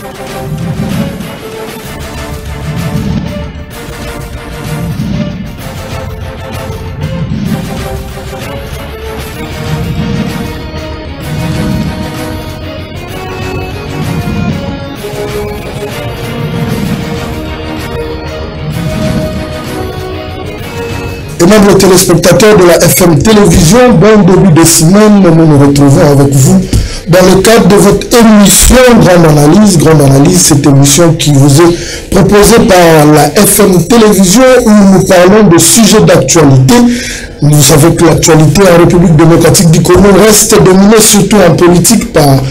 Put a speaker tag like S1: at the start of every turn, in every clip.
S1: Membres téléspectateurs de la FM Télévision, bon début de semaine, nous nous retrouvons avec vous dans le cadre de votre émission Grande Analyse, cette émission qui vous est proposée par la FM Télévision où nous parlons de sujets d'actualité. Vous savez que l'actualité en République démocratique du Congo reste dominée surtout en politique par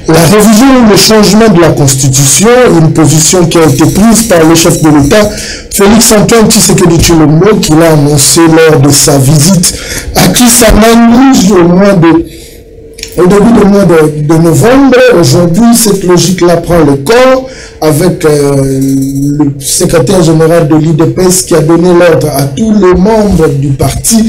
S1: la révision ou le changement de la Constitution, une position qui a été prise par le chef de l'État, Félix-Antoine Tshisekedi Tshilombo, qui l'a annoncé lors de sa visite à Kisangani au début du mois de novembre. Aujourd'hui, cette logique-là prend le corps avec le secrétaire général de l'IDPS qui a donné l'ordre à tous les membres du parti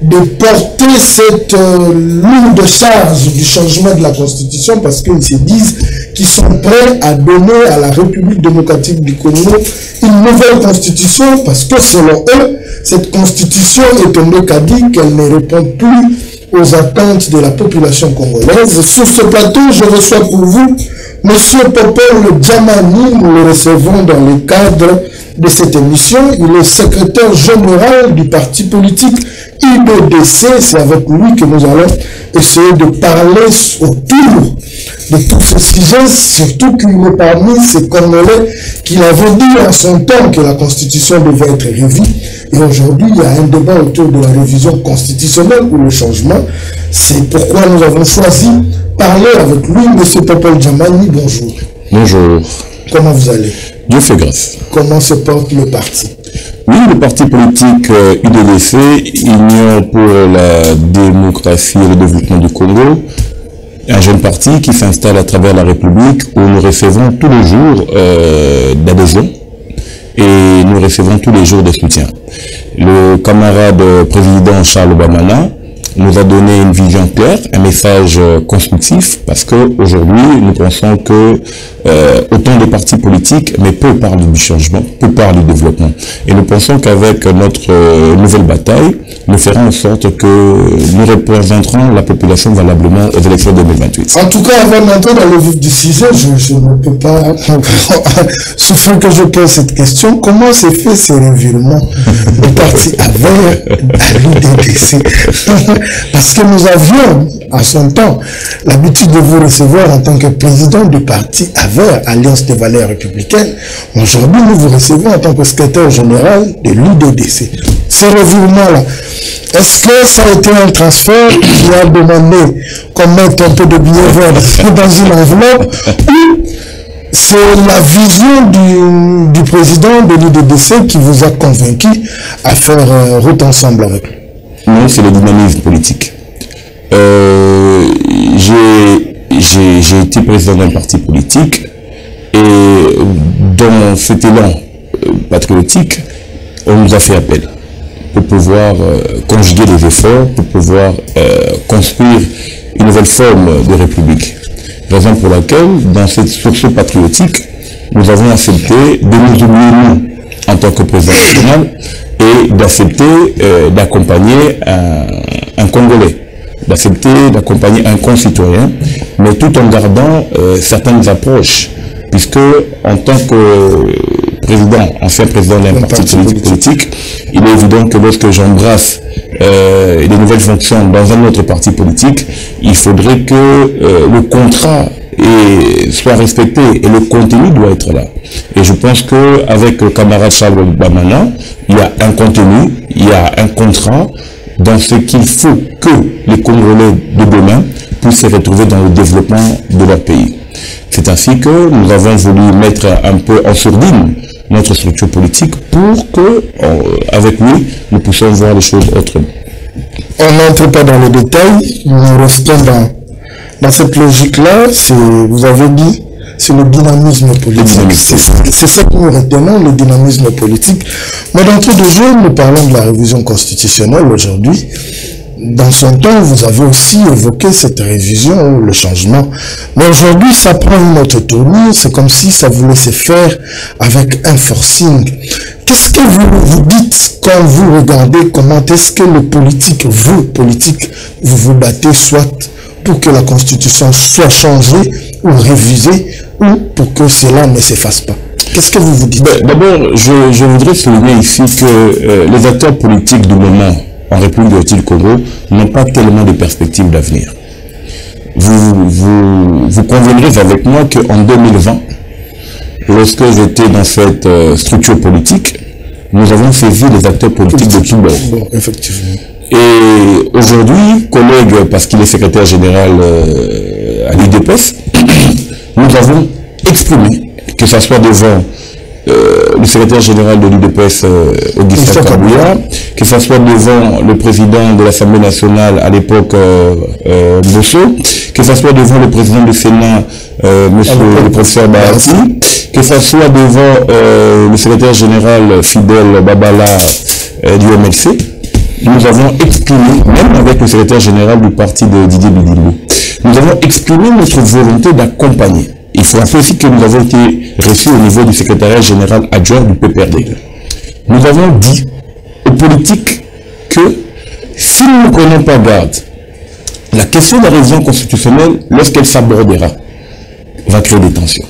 S1: de porter cette lourde charge du changement de la Constitution parce qu'ils se disent qu'ils sont prêts à donner à la République démocratique du Congo une nouvelle Constitution parce que selon eux, cette Constitution est tombée caduque, qu'elle ne répond plus aux attentes de la population congolaise. Sur ce plateau, je reçois pour vous M. Popol Djamani. Nous le recevons dans le cadre de cette émission. Il est secrétaire général du parti politique IBDC. C'est avec lui que nous allons essayer de parler autour de tous ces sujets, surtout qu'il est parmi ces Congolais qui avaient dit en son temps que la Constitution devait être revue. Et aujourd'hui, il y a un débat autour de la révision constitutionnelle ou le changement. C'est pourquoi nous avons choisi de parler avec lui. M. Popol Djamani, bonjour.
S2: Bonjour.
S1: Comment vous allez?
S2: Dieu fait grâce.
S1: Comment se porte le parti?
S2: Oui, le parti politique UDDC, Union pour la démocratie et le développement du Congo, un jeune parti qui s'installe à travers la République où nous recevons tous les jours d'adhésion et nous recevons tous les jours de soutien. Le camarade président Charles Bamana nous a donné une vision claire, un message constructif, parce qu'aujourd'hui, nous pensons que autant de partis politiques, mais peu parlent du changement, peu parlent du développement. Et nous pensons qu'avec notre nouvelle bataille, nous ferons en sorte que nous représenterons la population valablement aux élections 2028.
S1: En tout cas, avant d'entrer dans le vif du sujet, je ne peux pas souffrir que je pose cette question. Comment s'est fait ce revirement du parti AVER à l'UDDC? Parce que nous avions, à son temps, l'habitude de vous recevoir en tant que président du parti AVER, Alliance des valeurs républicaines. Aujourd'hui, nous vous recevons en tant que secrétaire général de l'UDDC. Ce revirement-là, est-ce que ça a été un transfert qui a demandé qu'on mette un peu de billets verts dans une enveloppe ou c'est la vision du président de l'UDDC qui vous a convaincu à faire route ensemble avec lui?
S2: Non, c'est le dynamisme politique. J'ai été président d'un parti politique et dans cet élan patriotique, on nous a fait appel pour pouvoir conjuguer les efforts, pour pouvoir construire une nouvelle forme de république. Raison pour laquelle, sur ce patriotique, nous avons accepté de nous oublier nous en tant que président national et d'accepter d'accompagner un Congolais, d'accepter d'accompagner un concitoyen, mais tout en gardant certaines approches, puisque en tant que président, ancien président d'un parti politique, il est évident que lorsque j'embrasse les nouvelles fonctions dans un autre parti politique, il faudrait que le contrat soit respecté et le contenu doit être là. Et je pense qu'avec le camarade Charles Bamana, il y a un contenu, il y a un contrat dans ce qu'il faut que les Congolais de demain puissent se retrouver dans le développement de leur pays. C'est ainsi que nous avons voulu mettre un peu en sourdine notre structure politique pour que, avec lui, nous puissions voir les choses autrement.
S1: On n'entre pas dans les détails, nous restons dans cette logique-là. Vous avez dit, c'est le dynamisme politique. C'est ça que nous retenons, le dynamisme politique. Mais d'entrée de jeu, nous parlons de la révision constitutionnelle aujourd'hui. dans son temps, vous avez aussi évoqué cette révision, le changement. Mais aujourd'hui, ça prend une autre tournure. C'est comme si ça voulait se faire avec un forcing. Qu'est-ce que vous dites quand vous regardez comment est-ce que le politique, vous vous battez soit pour que la Constitution soit changée ou révisée ou pour que cela ne s'efface pas? Qu'est-ce que vous dites?
S2: D'abord, je voudrais souligner ici que les acteurs politiques du moment en République du Congo n'ont pas tellement de perspectives d'avenir. Vous conviendrez avec moi qu'en 2020, lorsque j'étais dans cette structure politique, nous avons saisi les acteurs politiques de tout bord.
S1: Bon, effectivement.
S2: Et aujourd'hui, collègue, parce qu'il est secrétaire général à l'UDPS, nous avons exprimé, que ce soit devant le secrétaire général de l'UDPS, Augustin Kabouya, que ce soit devant le président de l'Assemblée nationale à l'époque, Bosso, que ce soit devant le président du Sénat, le professeur Bahati, que ce soit devant le secrétaire général Fidel Babala du MLC, nous avons exprimé, même avec le secrétaire général du parti de Didier Bidimbo, nous avons exprimé notre volonté d'accompagner. Il faut rappeler aussi que nous avons été reçus au niveau du secrétariat général adjoint du PPRD. Nous avons dit aux politiques que si nous ne prenons pas garde, la question de la révision constitutionnelle, lorsqu'elle s'abordera, va créer des tensions.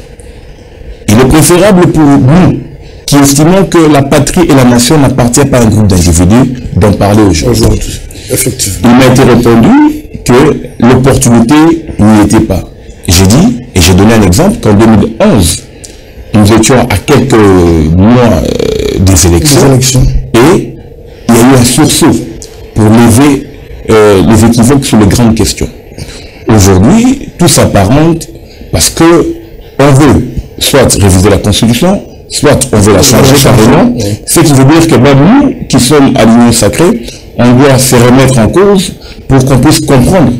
S2: Il est préférable pour nous, qui estimons que la patrie et la nation n'appartiennent pas à un groupe d'individus, d'en parler aujourd'hui.
S1: Effectivement.
S2: Il m'a été répondu que l'opportunité n'y était pas. J'ai dit, et j'ai donné un exemple, qu'en 2011, nous étions à quelques mois des élections, et il y a eu un sursaut pour lever les équivoques sur les grandes questions. Aujourd'hui, tout s'apparente parce que on veut soit réviser la Constitution, soit on veut la changer carrément, ce qui veut dire que même nous, qui sommes à l'Union sacrée, on doit se remettre en cause pour qu'on puisse comprendre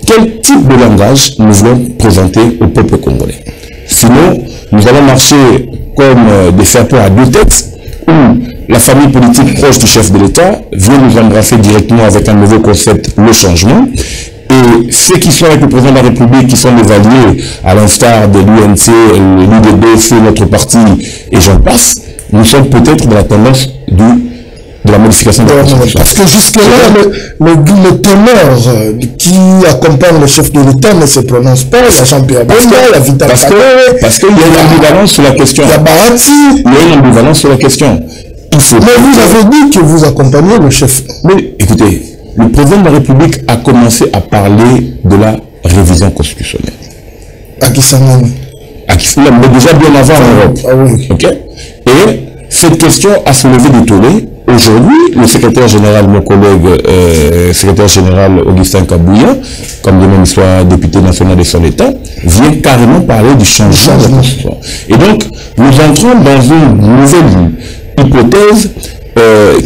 S2: quel type de langage nous voulons présenter au peuple congolais. Sinon, nous allons marcher comme des serpents à deux têtes, où la famille politique proche du chef de l'État vient nous embrasser directement avec un nouveau concept, le changement. Et ceux qui sont avec le président de la République, qui sont les alliés, à l'instar de l'UNC, l'UDPS, notre parti, et j'en passe, nous sommes peut-être dans la tendance de la modification de la Constitution.
S1: Parce que jusque-là, le ténor qui accompagne le chef de l'État ne se prononce pas, la Jean-Pierre Bemba, la Vital Kamerhe.
S2: Parce qu'il y a une ambivalence sur la question.
S1: Il y a Bahati.
S2: Il y a une ambivalence sur la question.
S1: Mais vous avez dit que vous accompagnez le chef.
S2: Mais écoutez, le président de la République a commencé à parler de la révision constitutionnelle.
S1: À Kisangani.
S2: Mais déjà bien avant en Europe.
S1: Ah oui.
S2: Okay? Et cette question a soulevé des tollés. Aujourd'hui, le secrétaire général, mon collègue, secrétaire général Augustin Kabouya, comme de même soit député national de son État, vient carrément parler du changement de la Constitution. Et donc, nous entrons dans une nouvelle hypothèse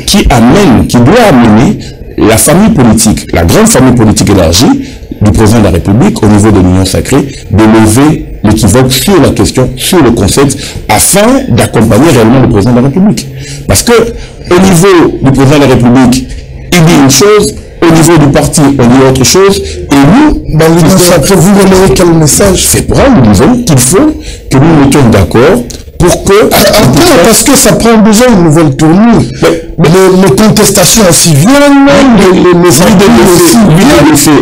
S2: qui doit amener la famille politique, la grande famille politique élargie du président de la République au niveau de l'Union sacrée, de lever l'équivoque sur la question, sur le concept, afin d'accompagner réellement le président de la République. Parce que au niveau du président de la République, il dit une chose, au niveau du parti, on dit autre chose, et nous,
S1: dans l'Union sacrée, vous relayez quel message?
S2: C'est pour ça que nous disons qu'il faut que nous nous mettions d'accord pour que...
S1: parce que ça prend déjà une nouvelle tournure. Les contestations aussi viennent,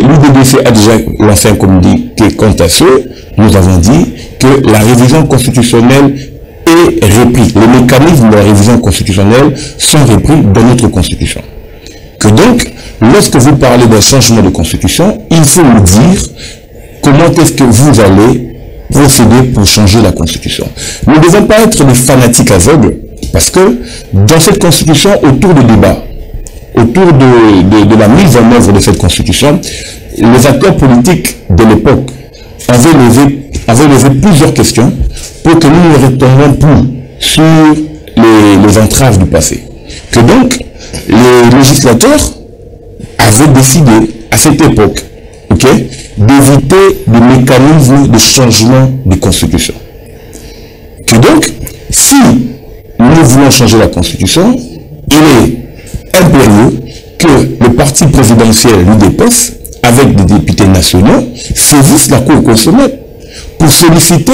S2: l'UDDC a déjà lancé un communiqué quant à ce. Nous avons dit que la révision constitutionnelle est reprise. Les mécanismes de la révision constitutionnelle sont repris dans notre constitution. Que donc, lorsque vous parlez d'un changement de constitution, il faut nous dire comment est-ce que vous allez procéder pour changer la constitution. Nous ne devons pas être des fanatiques aveugles, parce que dans cette constitution, autour du débat, autour de la mise en œuvre de cette constitution, les acteurs politiques de l'époque avaient levé plusieurs questions pour que nous ne retombions plus sur les entraves du passé. Que donc, les législateurs avaient décidé à cette époque, d'éviter des mécanismes de changement de constitution. Que donc, si nous voulons changer la constitution, il est impérieux que le parti présidentiel, l'UDPS, avec des députés nationaux, saisissent la Cour constitutionnelle pour solliciter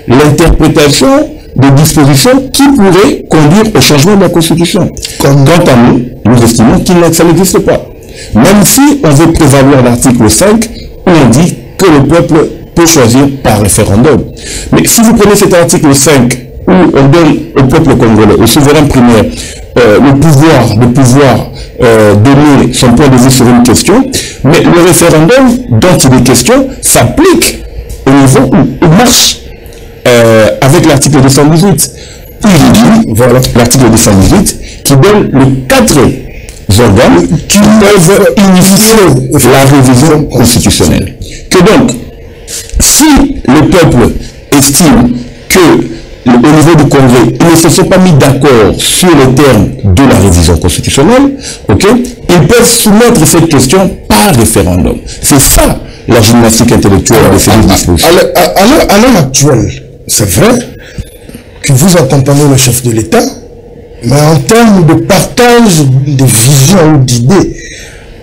S2: l'interprétation des dispositions qui pourraient conduire au changement de la Constitution. Quant à nous, nous estimons que ça n'existe pas. Même si on veut prévaloir l'article 5, où on dit que le peuple peut choisir par référendum. Mais si vous prenez cet article 5, où on donne au peuple congolais, au souverain primaire, le pouvoir donner son point de vue sur une question, mais le référendum dont il est question s'applique au niveau où il marche avec l'article 218. Il dit, voilà, l'article 218, qui donne les 4 organes qui peuvent initier la révision constitutionnelle. Que donc, si le peuple estime que au niveau du Congrès, ils ne se sont pas mis d'accord sur les termes de la révision constitutionnelle, ok, ils peuvent soumettre cette question par référendum. C'est ça la gymnastique intellectuelle de ces dispositions.
S1: À l'heure actuelle, c'est vrai que vous accompagnez le chef de l'État, mais en termes de partage de visions ou d'idées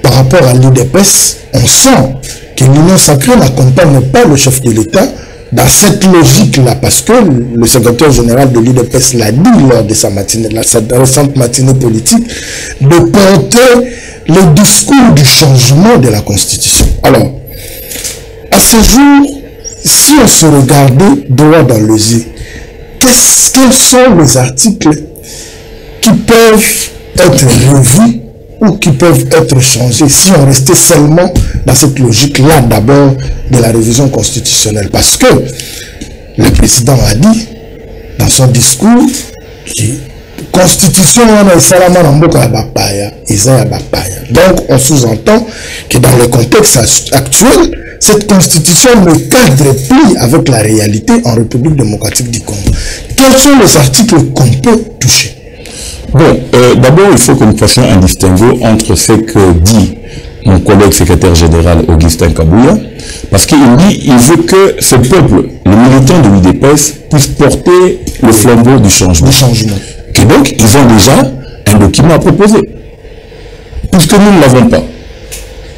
S1: par rapport à l'UDPS, on sent que l'Union sacrée n'accompagne pas le chef de l'État dans cette logique-là, parce que le secrétaire général de l'UDPS l'a dit lors de sa récente matinée politique, de porter le discours du changement de la Constitution. Alors, à ce jour, si on se regardait droit dans les yeux, quels sont les articles qui peuvent être revus ou qui peuvent être changés si on restait seulement dans cette logique-là d'abord de la révision constitutionnelle? Parce que le président a dit dans son discours que la constitution donc on sous-entend que dans le contexte actuel, cette constitution ne cadre plus avec la réalité en République démocratique du Congo. Quels sont les articles qu'on peut toucher?
S2: Bon, d'abord, il faut que nous fassions un distinguo entre ce que dit mon collègue secrétaire général Augustin Kabouya, parce qu'il dit qu'il veut que ce peuple, les militants de l'UDPS, puissent porter le flambeau du changement. Et donc, ils ont déjà un document à proposer. Puisque nous ne l'avons pas.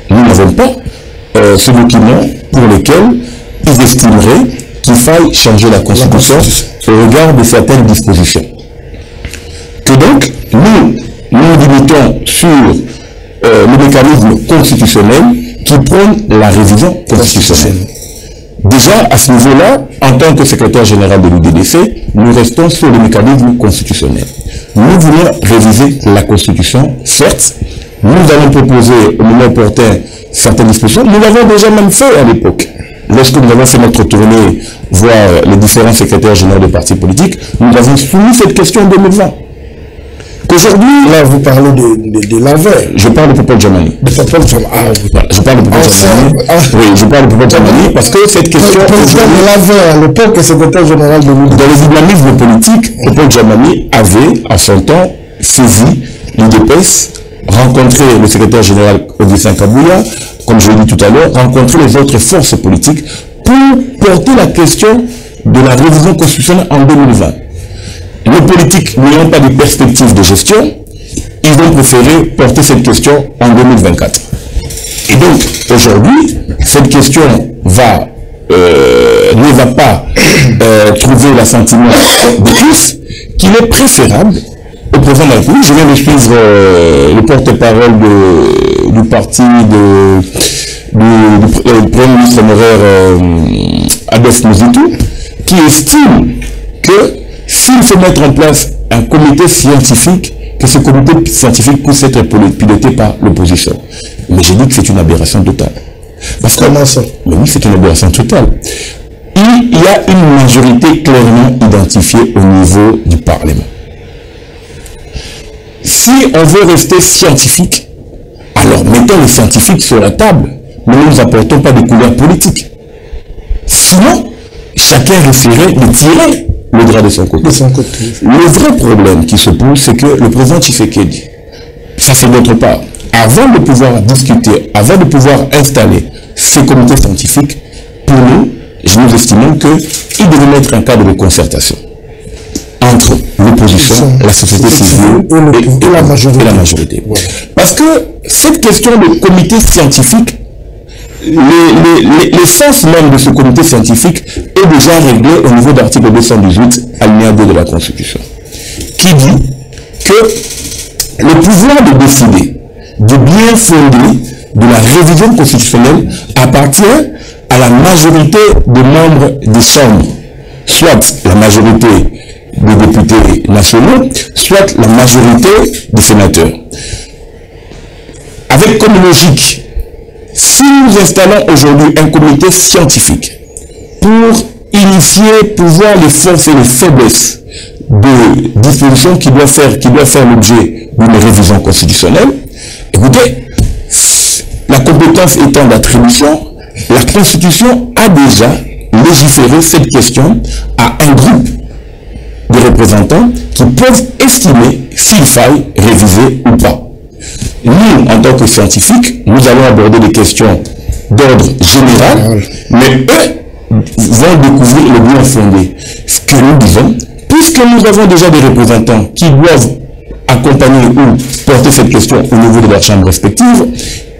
S2: Nous n'avons pas ce document pour lequel ils estimeraient qu'il faille changer la Constitution au regard de certaines dispositions. Que donc, nous limitons sur le mécanisme constitutionnel qui prône la révision constitutionnelle. Déjà, à ce niveau-là, en tant que secrétaire général de l'UDDC, nous restons sur le mécanisme constitutionnel. Nous voulons réviser la Constitution, certes. Nous allons proposer au moment opportun certaines dispositions. Nous l'avons déjà même fait à l'époque. Lorsque nous avons fait notre tournée, voir les différents secrétaires généraux des partis politiques, nous avons soumis cette question en 2020. Aujourd'hui,
S1: là, vous parlez de l'avant.
S2: Je parle de Popol Djamani.
S1: De Popol Djamani.
S2: Je parle de Popol Djamani. Oui, je parle de Popol Djamani parce que cette question...
S1: De l'avant, à l'époque, le secrétaire général de l'UDPS.
S2: Dans les dynamismes politiques, Popol Djamani avait, à son temps, saisi l'UDPS, rencontré le secrétaire général Augustin Kabouya, comme je l'ai dit tout à l'heure, rencontré les autres forces politiques pour porter la question de la révision constitutionnelle en 2020. Les politiques n'ayant pas de perspective de gestion, ils vont préférer porter cette question en 2024. Et donc, aujourd'hui, cette question ne va pas trouver l'assentiment de tous, qu'il est préférable au président de la République. Je viens de suivre le porte-parole du parti du Premier ministre honoraire Adolphe Muzitu, qui estime que s'il faut mettre en place un comité scientifique, que ce comité scientifique puisse être piloté par l'opposition. Mais j'ai dit que c'est une aberration totale. Parce que,
S1: comment ça?
S2: Mais oui, c'est une aberration totale. Il y a une majorité clairement identifiée au niveau du Parlement. Si on veut rester scientifique, alors mettons les scientifiques sur la table, mais ne nous apportons pas de couleurs politiques. Sinon, chacun risquerait de tirer le drap de son côté. Le vrai problème qui se pose, c'est que le président Tshisekedi, ça c'est d'autre part, avant de pouvoir discuter, avant de pouvoir installer ce comité scientifique, pour nous estimons qu'il devait mettre un cadre de concertation entre le l'opposition, la société civile et la majorité. Ouais. Parce que cette question de comité scientifique, l'essence même de ce comité scientifique est déjà réglée au niveau de l'article 218, alinéa 2 de la Constitution, qui dit que le pouvoir de décider du bien fondé de la révision constitutionnelle appartient à la majorité des membres des chambres, soit la majorité des députés nationaux, soit la majorité des sénateurs. Avec comme logique, si nous installons aujourd'hui un comité scientifique pour initier, pour voir les forces et les faiblesses de dispositions qui doivent faire l'objet d'une révision constitutionnelle, écoutez, la compétence étant d'attribution, la Constitution a déjà légiféré cette question à un groupe de représentants qui peuvent estimer s'il faille réviser ou pas. Nous, en tant que scientifiques, nous allons aborder des questions d'ordre général, mais eux vont découvrir le bien fondé. Ce que nous disons, puisque nous avons déjà des représentants qui doivent accompagner ou porter cette question au niveau de leurs chambres respectives,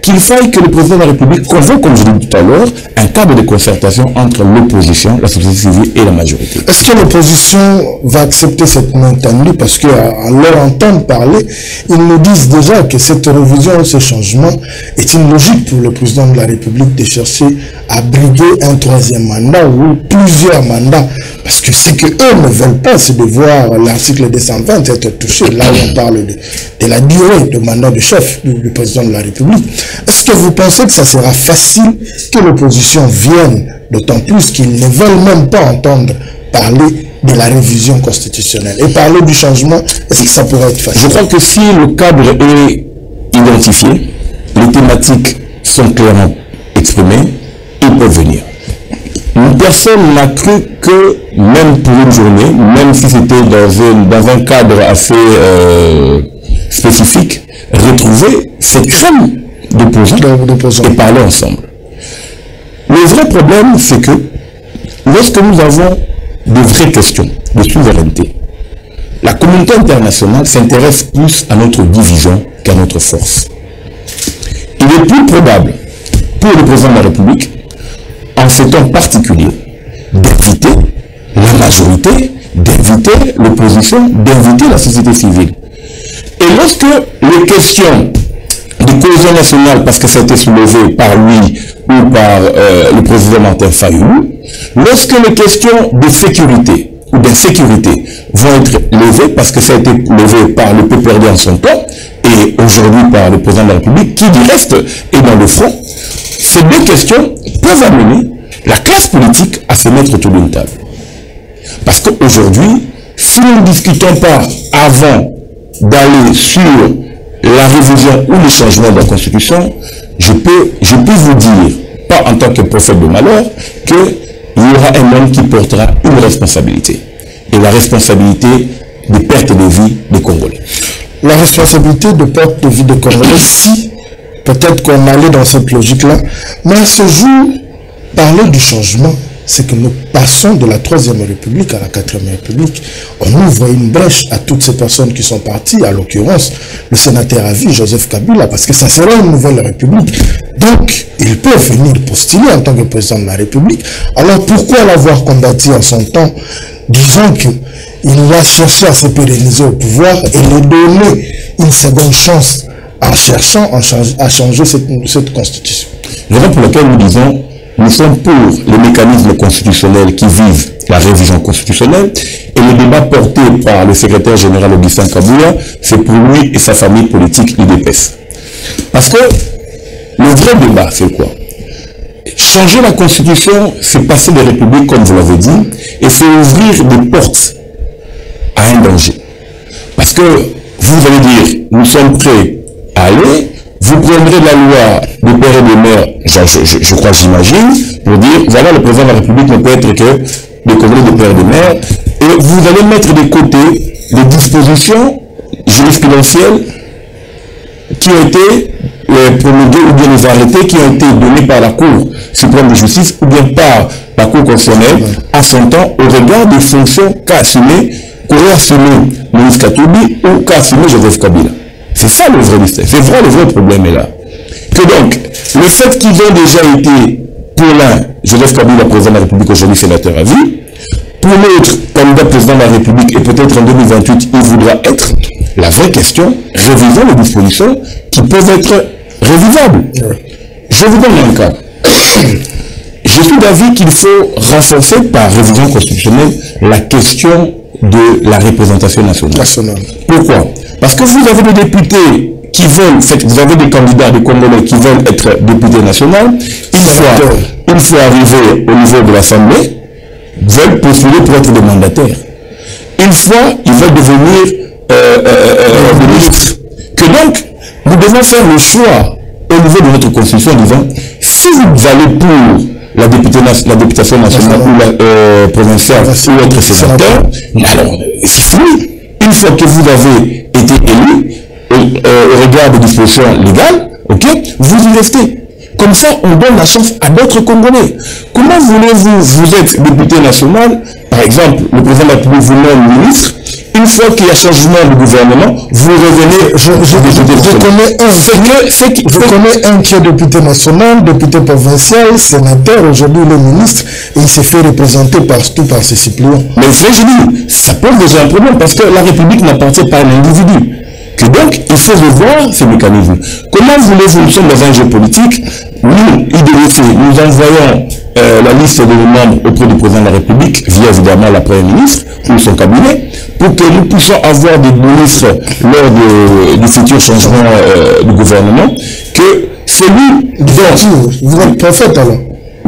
S2: qu'il faille que le président de la République convoque, comme je l'ai dit tout à l'heure, un cadre de concertation entre l'opposition, la société civile et la majorité.
S1: Est-ce que l'opposition va accepter cette main tendue? Parce qu'à leur entendre parler, ils nous disent déjà que cette révision, ce changement est une logique pour le président de la République de chercher à briguer un troisième mandat ou plusieurs mandats. Parce que ce qu'eux ne veulent pas, c'est de voir l'article 220 être touché. Là où on parle de la durée de mandat de chef du président de la République. Est-ce que vous pensez que ça sera facile que l'opposition vienne, d'autant plus qu'ils ne veulent même pas entendre parler de la révision constitutionnelle et parler du changement? Est-ce que ça pourrait être facile?
S2: Je crois que si le cadre est identifié, les thématiques sont clairement exprimées, ils peuvent venir. Personne n'a cru que, même pour une journée, même si c'était dans un cadre assez spécifique, retrouver cette crème d'opposants et parler ensemble. Le vrai problème, c'est que lorsque nous avons de vraies questions de souveraineté, la communauté internationale s'intéresse plus à notre division qu'à notre force. Il est plus probable pour le président de la République, en ce temps particulier, d'inviter la majorité, d'inviter l'opposition, d'inviter la société civile. Et lorsque les questions de cohésion nationale, parce que ça a été soulevé par lui ou par le président Martin Fayulu, lorsque les questions de sécurité ou d'insécurité vont être levées, parce que ça a été levé par le PPRD en son temps, et aujourd'hui par le président de la République, qui du reste est dans le front, ces deux questions peuvent amener la classe politique à se mettre autour d'une table. Parce qu'aujourd'hui, si nous ne discutons pas avant d'aller sur la révision ou le changement de la Constitution, je peux vous dire, pas en tant que prophète de malheur, qu'il y aura un homme qui portera une responsabilité. Et la responsabilité des pertes de vie des Congolais.
S1: La responsabilité de perte de vie des Congolais, si peut-être qu'on allait dans cette logique-là, mais à ce jour, parler du changement, c'est que nous passons de la 3e République à la 4e République. On ouvre une brèche à toutes ces personnes qui sont parties, à l'occurrence le sénateur à vie, Joseph Kabila, parce que ça sera une nouvelle République. Donc, il peut venir postuler en tant que président de la République. Alors, pourquoi l'avoir combattu en son temps, disant qu'il a cherché à se pérenniser au pouvoir et lui donner une seconde chance en cherchant à changer cette constitution?
S2: Raison pour laquelle nous disons, nous sommes pour les mécanismes constitutionnels qui vivent la révision constitutionnelle, et le débat porté par le secrétaire général Augustin Kabila, c'est pour lui et sa famille politique UDPS. Parce que le vrai débat, c'est quoi? Changer la constitution, c'est passer des républiques, comme vous l'avez dit, et c'est ouvrir des portes à un danger. Parce que vous allez dire, nous sommes prêts à aller, vous prendrez la loi de père et de mère, je crois, j'imagine, pour dire, voilà, le président de la République ne peut être que des Congolais de père et de mère, et vous allez mettre de côté les dispositions jurisprudentielles qui ont été promulguées, ou bien les arrêtés qui ont été donnés par la Cour suprême de justice, ou bien par la Cour constitutionnelle, à son temps, au regard des fonctions qu'a assumées, qu'aurait assumé Moïse Katumbi ou qu'a signé Joseph Kabila. C'est ça le vrai mystère. C'est vrai, le vrai problème est là. Que donc, le fait qu'ils ont déjà été, pour l'un, Joseph Kabila, président de la République, aujourd'hui sénateur à vie, pour l'autre, candidat président de la République, et peut-être en 2028, il voudra être, la vraie question, révisons les dispositions qui peuvent être révisables. Je vous donne un cas. Je suis d'avis qu'il faut renforcer par révision constitutionnelle la question de la représentation nationale. Pourquoi? Parce que vous avez des députés qui veulent, vous avez des candidats, des Congolais qui veulent être députés nationaux, une fois arrivés au niveau de l'Assemblée, veulent postuler pour être des mandataires. Une fois, ils veulent devenir des ministres. Que donc, nous devons faire le choix au niveau de notre constitution en disant, si vous allez pour la députation nationale ou la provinciale ou être sénateur, alors c'est fini. Une fois que vous avez été élu, au regard des dispositions légales, ok, vous y restez. Comme ça, on donne la chance à d'autres Congolais. Comment voulez-vous, vous êtes député national, par exemple, le président de la République vous nomme ministre, une fois qu'il y a changement de gouvernement, vous revenez... Je
S1: connais un qui est député national, député provincial, sénateur, aujourd'hui le ministre, et il s'est fait représenter partout par ses suppléants.
S2: Mais c'est je dis, ça pose déjà un problème, parce que la République n'appartient pas à un individu. Que donc, il faut revoir ces mécanismes. Comment voulez-vous, nous sommes dans un jeu politique, nous, IDF, nous envoyons la liste des membres auprès du président de la République, via évidemment la Première ministre, ou son cabinet, pour que nous puissions avoir des ministres lors du futur changement du gouvernement, que celui dont...
S1: Vous êtes prophète alors?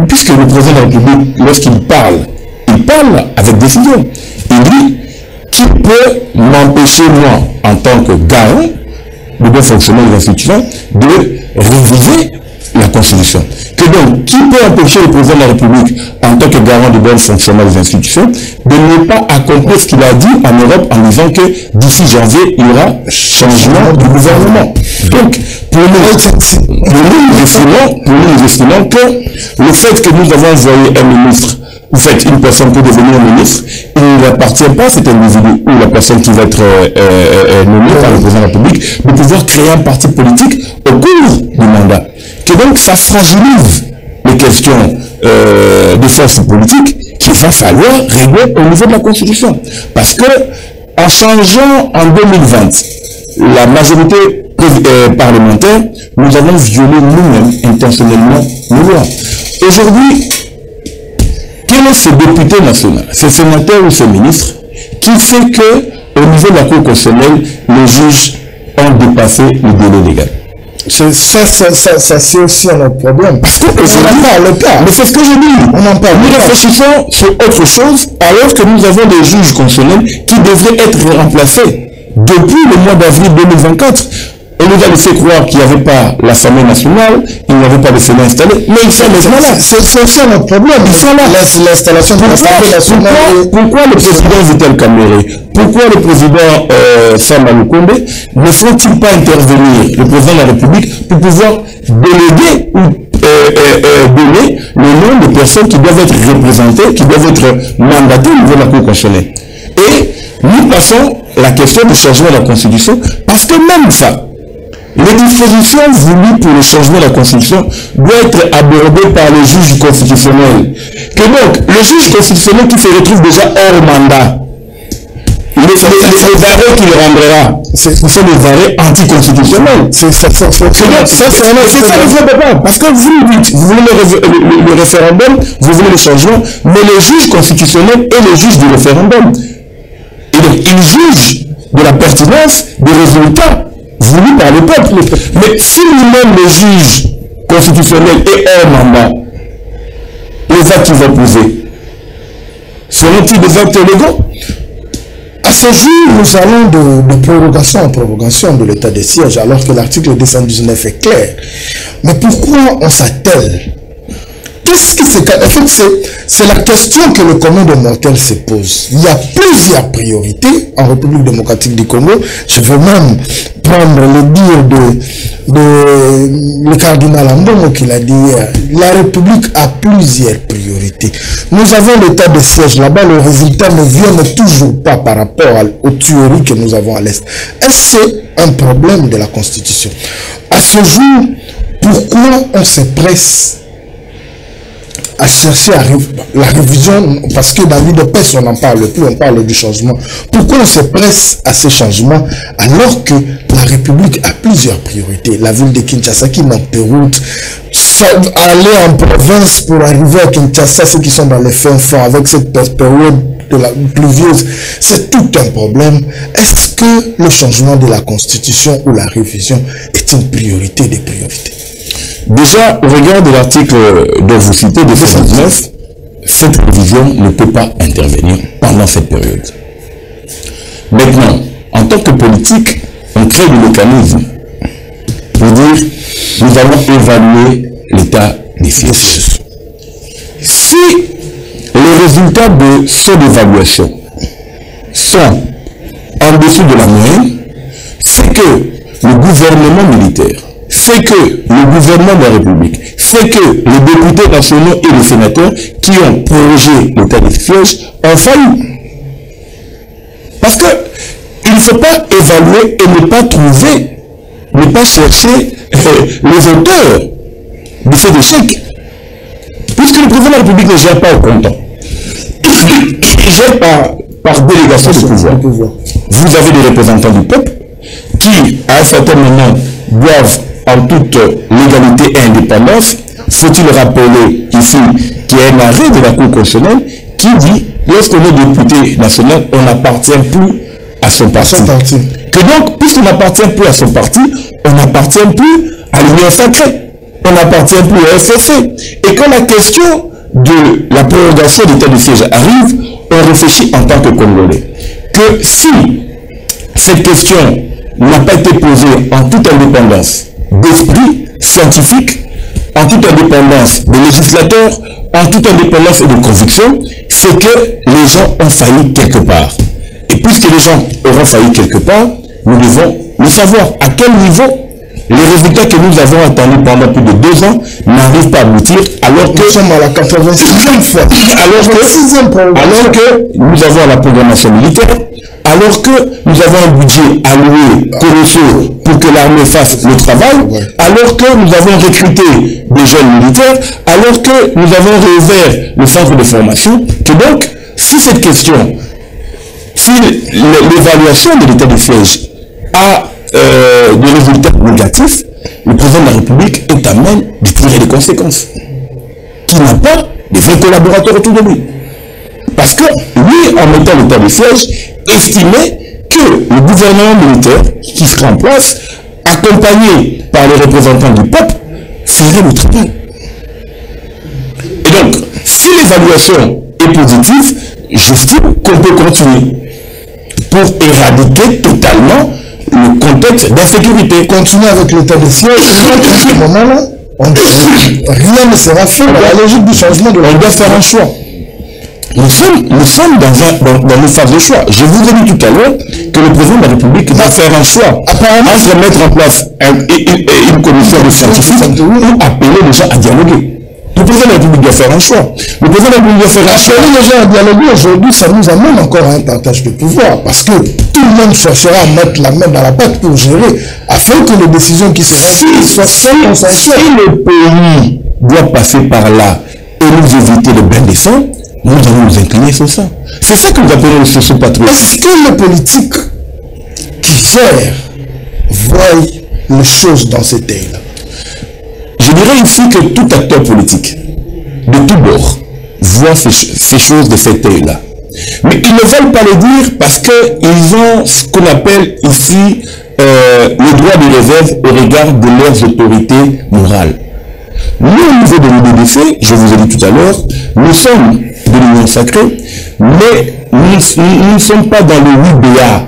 S2: Puisque le président de la République, lorsqu'il parle avec décision. Il dit, qui peut m'empêcher, moi, en tant que garant de bon fonctionnement des institutions, de réviser la Constitution? Que donc, qui peut empêcher le président de la République, en tant que garant de bon fonctionnement des institutions, de ne pas accomplir ce qu'il a dit en Europe en disant que d'ici janvier, il y aura changement du gouvernement? Donc, pour nous estimons que le fait que nous avons envoyé un ministre, vous faites une personne peut devenir ministre, il n'appartient pas à cet individu ou la personne qui va être nommée par le président de la République de pouvoir créer un parti politique au cours du mandat. Que donc ça fragilise les questions de force politique qu'il va falloir régler au niveau de la Constitution. Parce que en changeant en 2020 la majorité parlementaire, nous avons violé nous-mêmes intentionnellement nos lois. Aujourd'hui, quel est ce député national, ce sénateur ou ce ministre qui fait que, au niveau de la Cour constitutionnelle, les juges ont dépassé le délai légal?
S1: Ça c'est aussi un autre problème. Parce que on n'en parle pas.
S2: Mais c'est ce que je dis.
S1: On en parle.
S2: Nous réfléchissons sur autre chose, alors que nous avons des juges constitutionnels qui devraient être remplacés depuis le mois d'avril 2024. On nous a laissé croire qu'il n'y avait pas l'Assemblée nationale, il n'y avait pas de Sénat installé, mais ils sont maintenant là.
S1: C'est ça notre problème. Ils sont là. L'installation de l'Assemblée nationale.
S2: Pourquoi le président Vital Kamerhe, pourquoi le président Sama Lukonde ne font-ils pas intervenir le président de la République pour pouvoir déléguer ou donner le nom de personnes qui doivent être représentées, qui doivent être mandatées au niveau de la Cour constitutionnelle? Et nous passons la question du changement de la Constitution, parce que même ça, les dispositions voulues pour le changement de la Constitution doivent être abordées par le juge constitutionnel. Que donc, le juge constitutionnel qui se retrouve déjà hors mandat, les arrêts qu'il rendra, ce sont des arrêts anticonstitutionnels. C'est ça le vrai débat. Parce que vous dites, vous voulez le référendum, vous voulez le changement, mais les juges constitutionnels et les juges du référendum, et donc ils jugent de la pertinence des résultats voulus par le peuple. Mais si nous-mêmes les juges constitutionnels et hors mandat, les actes qu'ils vont poser, seront-ils des actes légaux?
S1: À ce jour, nous allons de prorogation en prorogation de l'état de siège, alors que l'article 219 est clair. Mais pourquoi on s'attelle? Qu'est-ce qui se cache? En fait, c'est la question que le commun des mortels se pose. Il y a plusieurs priorités en République démocratique du Congo. Je veux même reprendre le dire de le cardinal Ambongo qui l'a dit hier, la République a plusieurs priorités. Nous avons l'état de siège là-bas, le résultat ne vient toujours pas par rapport aux tueries que nous avons à l'Est. Est-ce un problème de la Constitution? À ce jour, pourquoi on se presse à chercher la révision, parce que dans l'UDPS on n'en parle plus, on parle du changement. Pourquoi on se presse à ces changements alors que la République a plusieurs priorités? La ville de Kinshasa qui manque de route, aller en province pour arriver à Kinshasa, ceux qui sont dans les fins fonds avec cette période de la pluvieuse, c'est tout un problème. Est-ce que le changement de la Constitution ou la révision est une priorité des priorités?
S2: Déjà, au regard de l'article dont vous citez, de 79, cette révision ne peut pas intervenir pendant cette période. Maintenant, en tant que politique, on crée des mécanismes pour dire nous allons évaluer l'état des sièges. Si les résultats de cette évaluation sont en dessous de la moyenne, c'est que le gouvernement militaire, c'est que le gouvernement de la République, c'est que les députés nationaux et les sénateurs qui ont prorogé l'état des sièges ont failli. Parce que il ne faut pas évaluer et ne pas trouver, ne pas chercher les auteurs de cet échec. Puisque le président de la République ne gère pas au comptant. Il gère par délégation de pouvoir. Vous avez des représentants du peuple qui, à un certain moment, doivent en toute légalité et indépendance. Faut-il rappeler ici qu'il y a un arrêt de la Cour constitutionnelle qui dit, lorsqu'on est député national, on n'appartient plus à son parti. Que donc, puisqu'on n'appartient plus à son parti, on n'appartient plus à l'Union sacrée. On n'appartient plus au FFC. Et quand la question de la prolongation d'état de siège arrive, on réfléchit en tant que Congolais. Que si cette question n'a pas été posée en toute indépendance d'esprit scientifique, en toute indépendance des législateurs, en toute indépendance et de conviction, c'est que les gens ont failli quelque part. Et puisque les gens auront failli quelque part, nous devons le savoir. À quel niveau les résultats que nous avons attendus pendant plus de 2 ans n'arrivent pas à aboutir alors que nous sommes à la 86e fois. Alors que nous avons la programmation militaire, alors que nous avons un budget alloué colossal pour que l'armée fasse le travail, alors que nous avons recruté des jeunes militaires, alors que nous avons réouvert le centre de formation, que donc, si cette question, si l'évaluation de l'état de siège a des résultats négatifs, le président de la République est à même de tirer les conséquences. Qui n'a pas de vrais collaborateurs autour de lui. Parce que lui, en mettant l'état de siège, estimait que le gouvernement militaire qui sera en place, accompagné par les représentants du peuple, ferait le travail. Et donc, si l'évaluation est positive, j'estime qu'on peut continuer pour éradiquer totalement le contexte d'insécurité.
S1: Continuer avec l'état de siège, à ce moment-là, rien ne sera fait. La logique du changement de
S2: on doit faire un choix. Nous sommes dans une phase de choix. Je vous ai dit tout à l'heure que le président de la République doit faire un choix. Apparemment, entre mettre en place une commission de scientifiques ou appeler les gens à dialoguer. Le président de la République doit faire un choix. Le président de la République doit faire un choix.
S1: Appeler les gens à dialoguer aujourd'hui, ça nous amène encore à un partage de pouvoir. Parce que tout le monde cherchera à mettre la main dans la pâte pour gérer, afin que les décisions qui seront soient consensuelles.
S2: Si le pays doit passer par là et nous éviter le bain de sang, nous allons nous incliner sur ça. C'est ça que nous appelons le socio-patriotisme.
S1: Est-ce que les politiques qui gèrent voient les choses dans ces terres-là?
S2: Je dirais ici que tout acteur politique, de tous bords, voit ces choses de cette taille-là. Mais ils ne veulent pas le dire parce qu'ils ont ce qu'on appelle ici le droit de réserve au regard de leurs autorités morales. Nous, au niveau de l'UDDC, je vous ai dit tout à l'heure, nous sommes de l'Union sacrée, mais nous ne sommes pas dans le 8BA.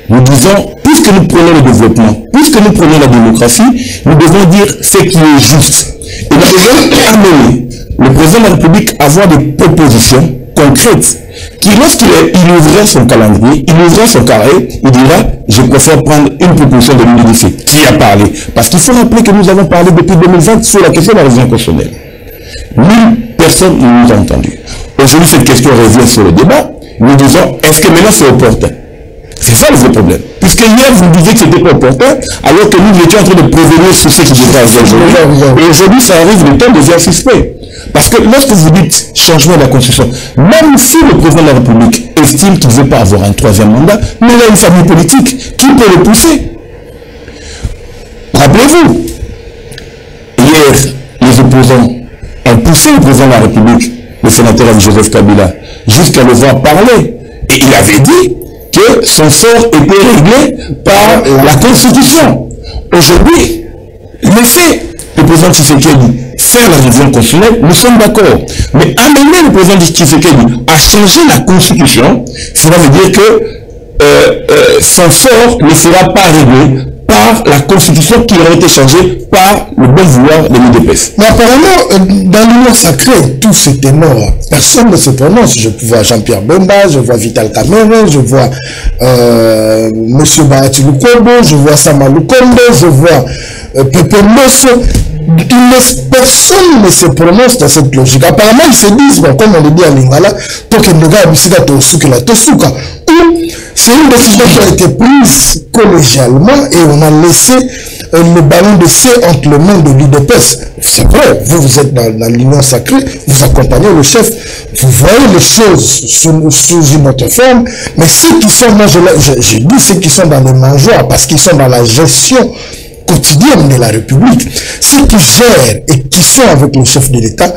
S2: Nous disons, puisque nous prenons le développement, puisque nous prenons la démocratie, nous devons dire ce qui est juste. Et nous devons amener le président de la République à avoir des propositions concrètes qui lorsqu'il ouvrait son calendrier, il ouvrait son carré, il dira, je préfère prendre une proposition de l'UDC. Qui a parlé? Parce qu'il faut rappeler que nous avons parlé depuis 2020 sur la question de la révision constitutionnelle. 1000 personnes ne nous ont entendus. Aujourd'hui, cette question revient sur le débat. Nous disons, est-ce que maintenant c'est opportun? C'est ça le vrai problème. Puisque hier, vous disiez que ce n'était pas opportun, alors que nous étions en train de prévenir sur ce qui se passe aujourd'hui. Et aujourd'hui, ça arrive, le temps devient suspect. Parce que lorsque vous dites changement de la Constitution, même si le président de la République estime qu'il ne veut pas avoir un troisième mandat, mais il a une famille politique, qui peut le pousser? Rappelez-vous, hier, les opposants ont poussé le président de la République, le sénateur Joseph Kabila, jusqu'à le voir parler. Et il avait dit que son sort était réglé par la Constitution. Aujourd'hui, le fait, le président Tshisekedi, faire la révision constitutionnelle, nous sommes d'accord. Mais amener le président Tshisekedi à changer la Constitution, cela veut dire que son sort ne sera pas réglé par la Constitution qui aurait été changée par le bon vouloir de l'UDPS.
S1: Mais apparemment, dans l'Union sacrée, tout c'était mort. Personne ne se prononce. Je vois Jean-Pierre Bemba, je vois Vital Kamerhe, je vois M. Bahati Lukombo, je vois Sama Lukombo, je vois Pepe Mosso. Personne ne se prononce dans cette logique. Apparemment, ils se disent, bon, comme on le dit à Lingala, c'est une décision qui a été prise collégialement et on a laissé le ballon de C entre les mains de l'UDPS. C'est vrai, vous êtes dans l'union sacrée, vous accompagnez le chef, vous voyez les choses sous une autre forme, mais ceux qui sont, moi je dis ceux qui sont dans les mangeoires, parce qu'ils sont dans la gestion quotidienne de la République, ceux qui gèrent et qui sont avec le chef de l'État,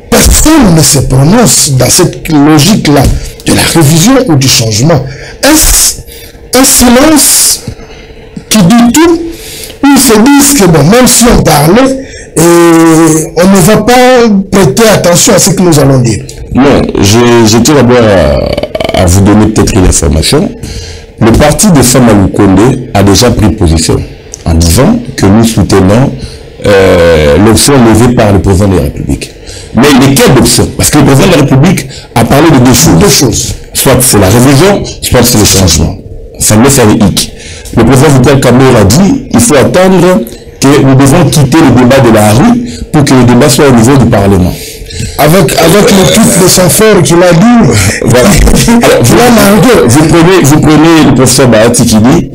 S1: personne ne se prononce dans cette logique-là de la révision ou du changement. Est-ce un silence qui dit tout, où ils se disent que bon, même si on parlait, on ne va pas prêter attention à ce que nous allons dire?
S2: Non, je tiens d'abord à vous donner peut-être une information. Le parti de Sama Lukonde a déjà pris position en disant que nous soutenons l'option levée par le président de la République. Mais lesquelles options? Parce que le président de la République a parlé de deux choses. Soit c'est la révision, soit c'est le changement. Ça me laisse avec hic. Le président Vital Kamerhe a dit qu'il faut attendre que nous devons quitter le débat de la rue pour que le débat soit au niveau du Parlement.
S1: Avec le titre de son frère qu'il a dit.
S2: Voilà. Alors, vous prenez le professeur Bahati qui dit,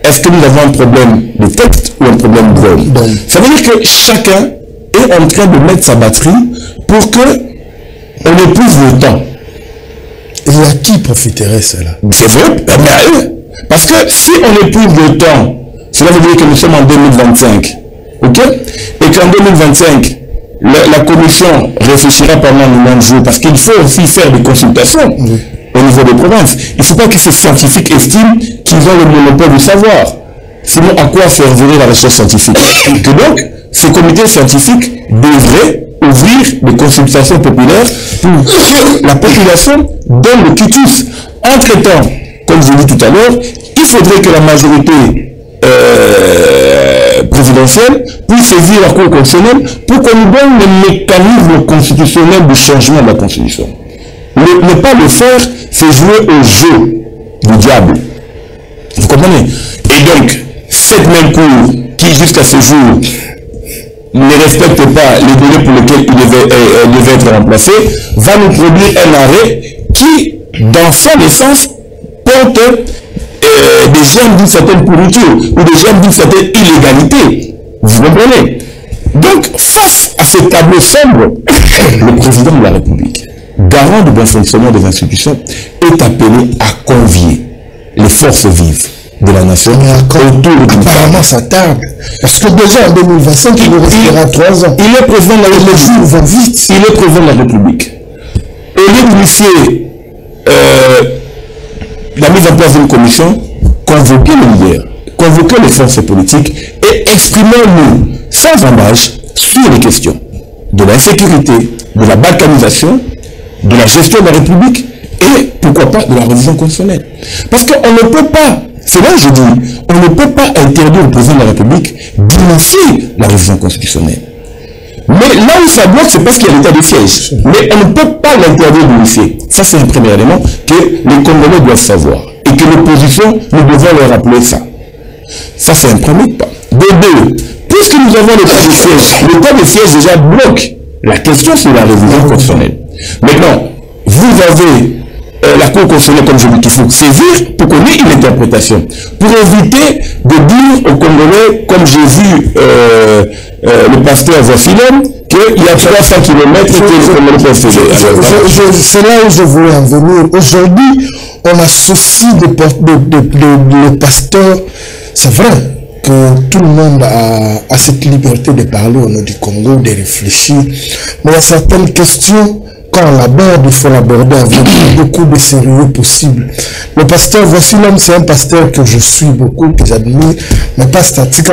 S2: est-ce que nous avons un problème de texte ou un problème de vote? Ça veut dire que chacun est en train de mettre sa batterie pour que on épouse le temps.
S1: Et à qui profiterait cela?
S2: C'est vrai, mais à eux. Parce que si on épouse le temps, cela veut dire que nous sommes en 2025. Ok? Et qu'en 2025, la commission réfléchira pendant le même jour, parce qu'il faut aussi faire des consultations au niveau des provinces. Il ne faut pas que ces scientifiques estiment qu'ils ont le monopole du savoir. Sinon, à quoi servirait la recherche scientifique? Que donc, ces comités scientifiques devraient ouvrir des consultations populaires pour que la population donne le quitus. Entre-temps, comme je l'ai dit tout à l'heure, il faudrait que la majorité présidentielle puisse saisir la Cour constitutionnelle pour qu'on nous donne le mécanisme constitutionnel du changement de la Constitution. Ne pas le faire, c'est jouer au jeu du diable. Vous comprenez? Et donc, cette même Cour qui, jusqu'à ce jour, ne respecte pas les délais pour lesquels il devait être remplacé, va nous produire un arrêt qui, dans son essence, porte des germes d'une certaine pourriture ou des germes d'une certaine illégalité. Vous comprenez? Donc, face à ce tableau sombre, le président de la République, garant du bon fonctionnement des institutions, est appelé à convier les forces vives de la nation autour du
S1: apparemment ça tarde. Parce que déjà en 2025, il restera 3 ans.
S2: Il est président de la République.
S1: Les jours vont vite.
S2: Il est président de la République. Au lieu d'initier la mise en place d'une commission, convoquer les leaders, convoquer les forces politiques et exprimons-nous sans embâche sur les questions de l'insécurité, de la balkanisation, de la gestion de la République et pourquoi pas de la révision constitutionnelle. Parce qu'on ne peut pas, c'est là que je dis, on ne peut pas interdire au président de la République d'initier la révision constitutionnelle. Mais là où ça bloque, c'est parce qu'il y a l'état de siège. Mais on ne peut pas l'interdire de lycée. Ça, c'est un premier élément que les Congolais doivent savoir. Et que l'opposition, nous devons leur rappeler ça. Ça, c'est un premier pas. De deux, puisque nous avons l'état de siège déjà bloque la question sur la révision constitutionnelle. Maintenant, vous avez la Cour constitutionnelle, comme je dis, qu'il faut saisir pour qu'on ait une interprétation. Pour éviter de dire aux Congolais, comme j'ai vu le pasteur Voisilem, qu'il y a 300 km que les Congolais peuvent faire.
S1: C'est là où je voulais en venir. Aujourd'hui, on associe les pasteurs. C'est vrai que tout le monde a cette liberté de parler au nom du Congo, de réfléchir. Mais il y a certaines questions, quand on l'aborde, il faut l'aborder avec beaucoup de sérieux possible. Le pasteur Voisilem, c'est un pasteur que je suis beaucoup, que j'admire, mais pas statique,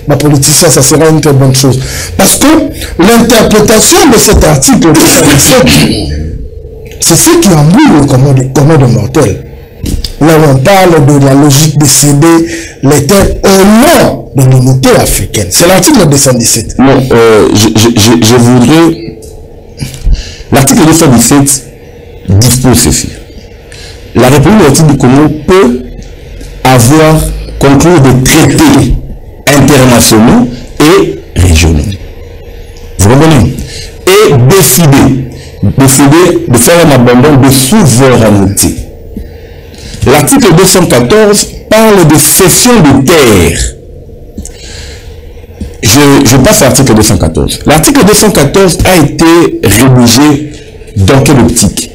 S1: ma politicien, ça sera une très bonne chose. Parce que l'interprétation de cet article, c'est ce qui embrouille le commun de mortel. Là où on parle de la logique de céder les terres au nom de l'unité africaine. C'est l'article 217.
S2: Non, je voudrais... L'article 217 dispose ceci. La République démocratique du Congo peut avoir conclu des traités internationaux et régionaux. Vous comprenez? Et décider de faire un abandon de souveraineté. L'article 214 parle de cession de terres. Je passe à l'article 214. L'article 214 a été rédigé dans quelle optique?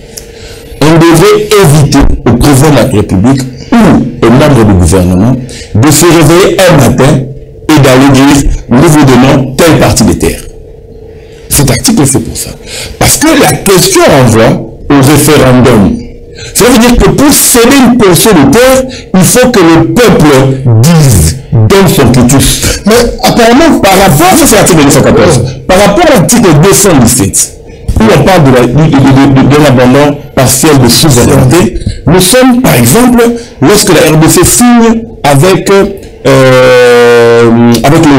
S2: On devait éviter au président de la République ou aux membres du gouvernement de se réveiller un matin et d'aller dire nous vous donnons telle partie des terres. Cet article est fait pour ça. Parce que la question renvoie au référendum. Ça veut dire que pour céder une portion de terre, il faut que le peuple dise, donne son quitus. Mais apparemment, par rapport à l'article 214, par rapport à l'article 217, où on parle de l'abandon partiel de souveraineté, nous sommes, par exemple, lorsque la RDC signe avec le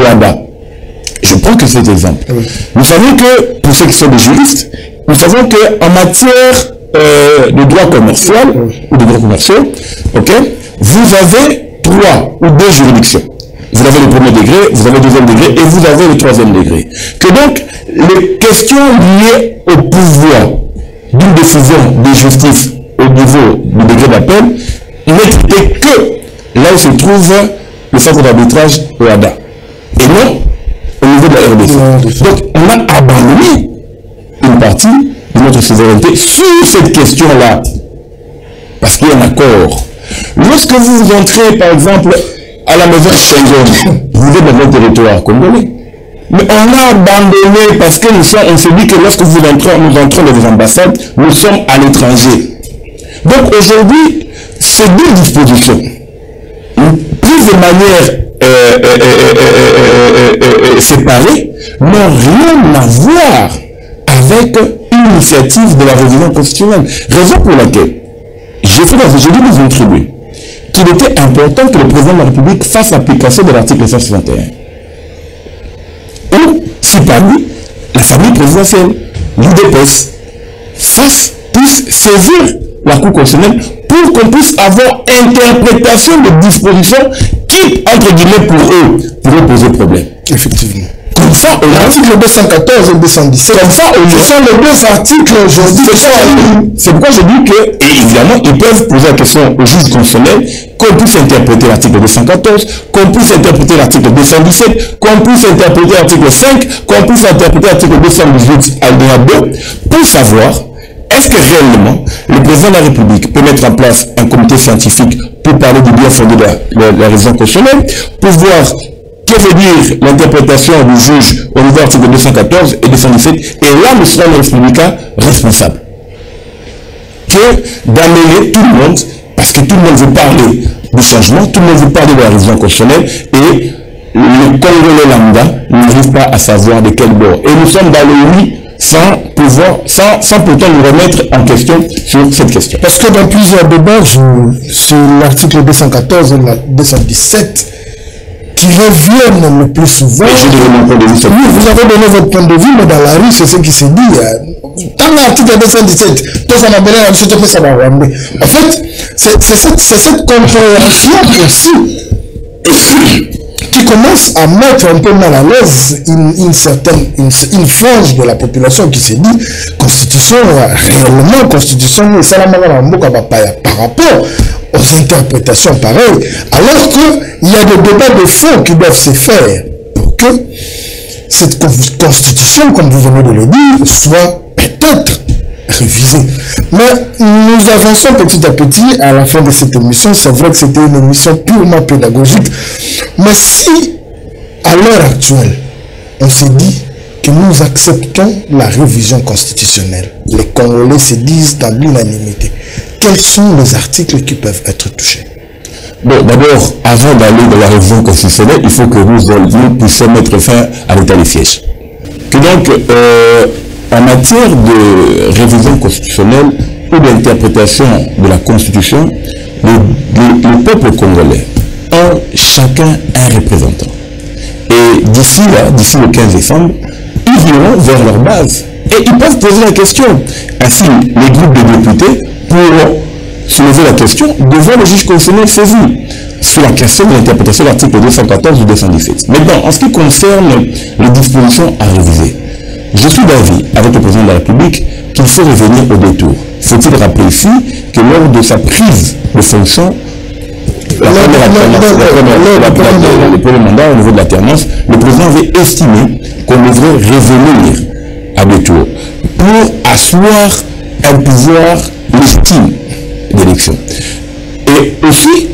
S2: Rwanda. Je prends que cet exemple. Nous savons que, pour ceux qui sont des juristes, nous savons qu'en matière de droit commercial ou de droit commerciaux, ok, vous avez 3 ou 2 juridictions. Vous avez le premier degré, vous avez le deuxième degré et vous avez le troisième degré. Que donc, les questions liées au pouvoir d'une décision de justice au niveau du degré d'appel n'étaient que là où se trouve le centre d'arbitrage OADA et non au niveau de la RDC. Donc, on a abandonné une partie de notre souveraineté sur cette question-là. Parce qu'il y a un accord. Lorsque vous entrez, par exemple, à la maison Schengen, vous êtes dans votre territoire congolais. Mais on a abandonné parce que on s'est dit que lorsque nous entrons dans les ambassades, nous sommes à l'étranger. Donc aujourd'hui, ces deux dispositions, prises de manière séparée, n'ont rien à voir avec une initiative de la révision constitutionnelle. Raison pour laquelle j'ai dit dans une tribune qu'il était important que le président de la République fasse l'application de l'article 161. Ou, si parmi la famille présidentielle, l'UDPS, puisse saisir la Cour constitutionnelle pour qu'on puisse avoir interprétation de dispositions qui, entre guillemets, pour eux, pourraient poser problème.
S1: Effectivement.
S2: Comme ça,
S1: l'article 214 et 217.
S2: Comme ça, ce sont les deux articles aujourd'hui. C'est pourquoi je dis que, et évidemment, ils peuvent poser la question au juge constitutionnel qu'on puisse interpréter l'article 214, qu'on puisse interpréter l'article 217, qu'on puisse interpréter l'article 5, qu'on puisse interpréter l'article 218 alinéa 2, pour savoir est-ce que réellement le président de la République peut mettre en place un comité scientifique pour parler du bien fondé de la révision constitutionnelle, pour voir que veut dire l'interprétation du juge au niveau de l'article 214 et 217, et là nous serons les républicains responsables. Que d'amener tout le monde, parce que tout le monde veut parler du changement, tout le monde veut parler de la révision constitutionnelle, et le Congolais lambda n'arrive pas à savoir de quel bord. Et nous sommes dans le oui sans pourtant nous remettre en question sur cette question.
S1: Parce que dans plusieurs débats sur l'article 214 et 217, qui reviennent le plus souvent. Oui, vous avez donné votre point de vue, mais dans la rue, c'est ce qui se dit. Dans l'article 217, en fait, c'est cette compréhension aussi qui commence à mettre un peu mal à l'aise une frange de la population qui se dit constitution, réellement constitution, par rapport aux interprétations pareilles, alors qu'il y a des débats de fond qui doivent se faire pour que cette constitution, comme vous venez de le dire, soit peut-être révisée. Mais nous avançons petit à petit à la fin de cette émission. C'est vrai que c'était une émission purement pédagogique. Mais si, à l'heure actuelle, on se dit que nous acceptons la révision constitutionnelle, les Congolais se disent dans l'unanimité, quels sont les articles qui peuvent être touchés?
S2: Bon, d'abord, avant d'aller dans la révision constitutionnelle, il faut que nous puissions mettre fin à l'état des sièges. Que donc, en matière de révision constitutionnelle ou d'interprétation de la Constitution, le peuple congolais a chacun un représentant. Et d'ici le 15 décembre, ils iront vers leur base. Et ils peuvent poser la question. Ainsi, les groupes de députés pourront soulever la question devant le juge constitutionnel saisi sur la question de l'interprétation de l'article 214 ou 217. Maintenant, en ce qui concerne les dispositions à réviser, je suis d'avis avec le président de la République qu'il faut revenir au détour. Faut-il rappeler ici que lors de sa prise de fonction, le premier mandat au niveau de l'alternance, le président avait estimé qu'on devrait revenir à détour pour asseoir un pouvoir légitime d'élection. Et aussi,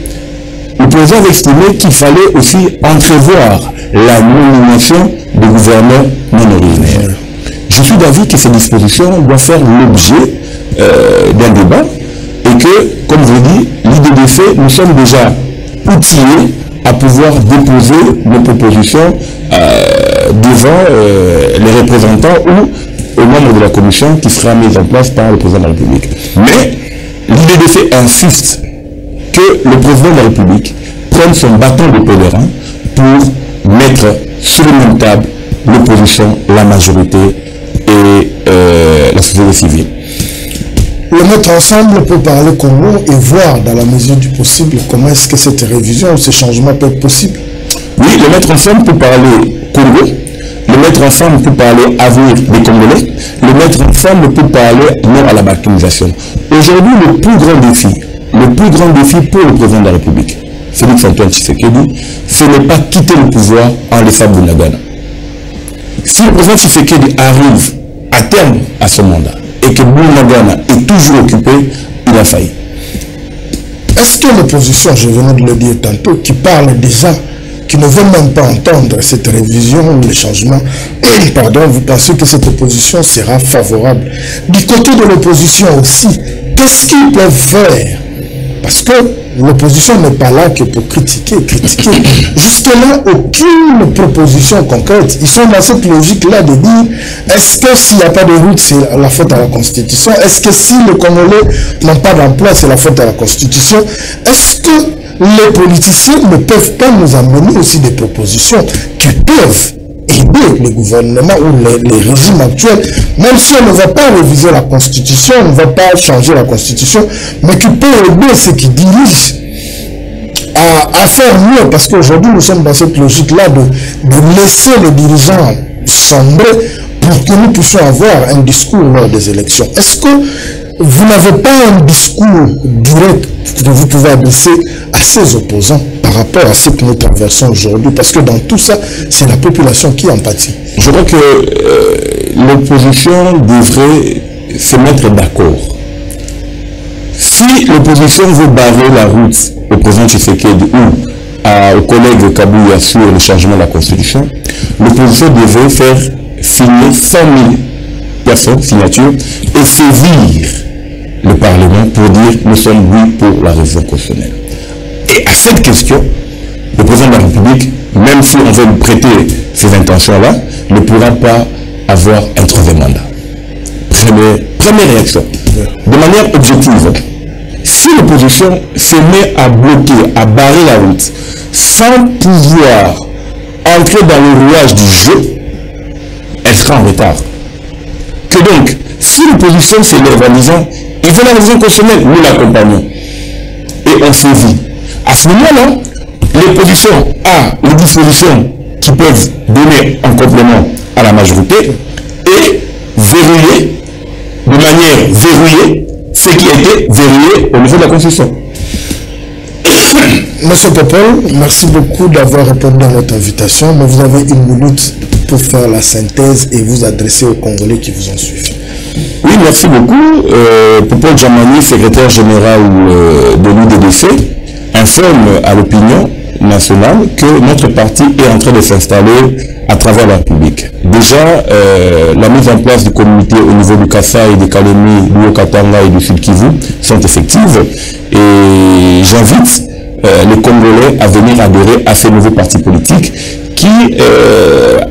S2: le président avait estimé qu'il fallait aussi entrevoir la nomination des gouverneurs non originaires. Je suis d'avis que ces dispositions doivent faire l'objet d'un débat et que, comme je l'ai dit, l'IDDC, nous sommes déjà outillés à pouvoir déposer nos propositions devant les représentants ou au membre de la commission qui sera mise en place par le président de la République. Mais l'IDDC insiste que le président de la République prenne son bâton de pèlerin pour mettre sur le même table l'opposition, la majorité et la société civile.
S1: Le mettre ensemble pour parler Congo et voir dans la mesure du possible comment est-ce que cette révision ou ces changements peuvent être possibles.
S2: Oui, le mettre ensemble pour parler Congo, le mettre ensemble pour parler avenir des Congolais, le mettre ensemble pour parler non à la balkanisation. Aujourd'hui, le plus grand défi pour le président de la République, Félix Antoine Tshisekedi, ce n'est pas quitter le pouvoir en laissant Bunagana. Si le président Tshisekedi arrive à terme à son mandat et que Bunagana est toujours occupé, il a failli.
S1: Est-ce que l'opposition, je venais de le dire tantôt, qui parle déjà, qui ne veut même pas entendre cette révision ou les changements, pardon, vous pensez que cette opposition sera favorable? Du côté de l'opposition aussi, qu'est-ce qu'ils peuvent faire? Parce que l'opposition n'est pas là que pour critiquer. Jusque-là, aucune proposition concrète. Ils sont dans cette logique-là de dire, est-ce que s'il n'y a pas de route, c'est la faute à la Constitution? Est-ce que si les Congolais n'ont pas d'emploi, c'est la faute à la Constitution? Est-ce que les politiciens ne peuvent pas nous amener aussi des propositions qui peuvent aider le gouvernement ou les régimes actuels, même si on ne va pas réviser la Constitution, on ne va pas changer la Constitution, mais qui peut aider ceux qui dirigent à faire mieux, parce qu'aujourd'hui nous sommes dans cette logique-là de laisser les dirigeants sombrer pour que nous puissions avoir un discours lors des élections. Est-ce que vous n'avez pas un discours direct que vous pouvez adresser à ces opposants par rapport à ce que nous traversons aujourd'hui? Parce que dans tout ça, c'est la population qui en pâtit.
S2: Je crois que l'opposition devrait se mettre d'accord. Si l'opposition veut barrer la route au président Tshisekedi ou au collègue Kabouya sur le changement de la Constitution, l'opposition devrait faire signer 100 000 personnes, signatures, et saisir le Parlement pour dire nous sommes oui pour la révision constitutionnelle. Et à cette question, le président de la République, même si on veut lui prêter ces intentions-là, ne pourra pas avoir un troisième mandat. Première réaction. De manière objective, si l'opposition se met à bloquer, à barrer la route, sans pouvoir entrer dans le rouage du jeu, elle sera en retard. Que donc, si l'opposition s'élève en disant, il veut la révision constitutionnelle, nous l'accompagnons. Et on sévit. À ce moment-là, l'opposition a les dispositions qui peuvent donner un complément à la majorité et verrouiller, de manière verrouillée, ce qui a été verrouillé au niveau de la Constitution.
S1: Monsieur Popol, merci beaucoup d'avoir répondu à notre invitation. Mais vous avez une minute pour faire la synthèse et vous adresser aux Congolais qui vous ont suivi.
S2: Oui, merci beaucoup. Popol Djamani, secrétaire général de l'UDDC, informe à l'opinion nationale que notre parti est en train de s'installer à travers la République. Déjà, la mise en place du comité au niveau du Kasaï, de Kalemi, du Haut-Katanga et du Sud-Kivu sont effectives. Et j'invite les Congolais à venir adhérer à ces nouveaux partis politiques qui,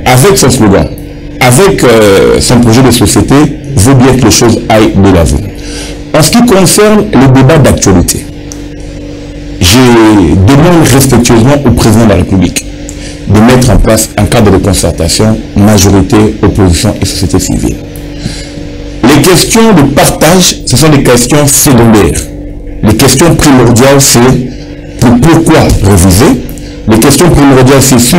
S2: avec son slogan, avec son projet de société, veut bien que les choses aillent de l'avant. En ce qui concerne le débat d'actualité, je demande respectueusement au président de la République de mettre en place un cadre de concertation, majorité, opposition et société civile. Les questions de partage, ce sont des questions secondaires. Les questions primordiales, c'est pourquoi réviser. Les questions primordiales, c'est sur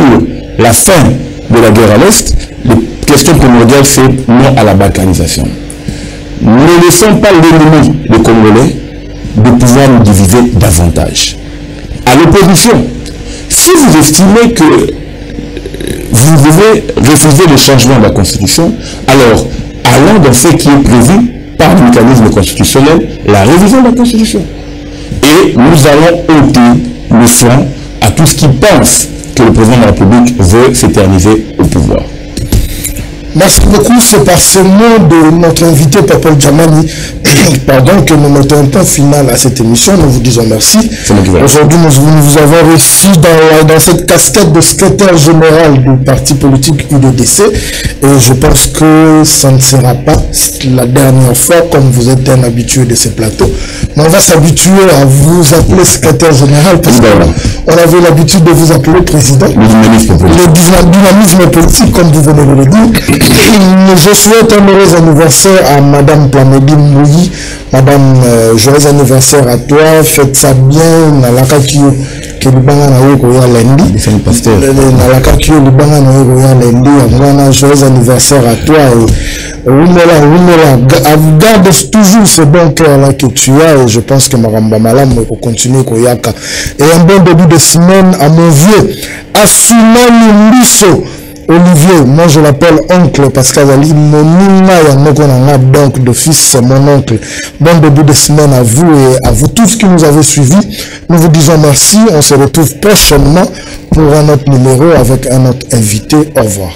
S2: la fin de la guerre à l'Est. Les questions primordiales, c'est non à la balkanisation. Ne laissons pas l'ennemi, le Congolais, de pouvoir nous diviser davantage. À l'opposition, si vous estimez que vous devez refuser le changement de la Constitution, alors allons dans ce qui est prévu par le mécanisme constitutionnel, la révision de la Constitution. Et nous allons ôter le frein à tout ce qui pense que le président de la République veut s'éterniser au pouvoir.
S1: Merci beaucoup. C'est par ce mot de notre invité Popol Djamani pardon, que nous mettons un point final à cette émission. Nous vous disons merci. Aujourd'hui, nous vous avons reçu dans cette casquette de secrétaire général du parti politique UDDC. Et je pense que ça ne sera pas la dernière fois, comme vous êtes un habitué de ces plateaux. Mais on va s'habituer à vous appeler secrétaire général parce qu'on avait l'habitude de vous appeler président. Le dynamisme politique, comme vous venez de le dire. Je souhaite un heureux anniversaire à Madame Plamedi Mouyi. Madame, joyeux anniversaire à toi. Faites ça bien. Nalaka Kyo, que le banga na yo koya lundi. C'est le pasteur. Nalaka Kyo, le banga na yo koya lundi. Joyeux anniversaire à toi. Garde toujours ce bon cœur là que tu as. Et je pense que Maramba Malam peut continuer koyaka. Et un bon début de semaine à mon vieux Assoumani Mbiso. Olivier, moi je l'appelle oncle parce qu'Azali, donc d'office c'est mon oncle. Bon début de semaine à vous et à vous tous qui nous avez suivis. Nous vous disons merci. On se retrouve prochainement pour un autre numéro avec un autre invité. Au revoir.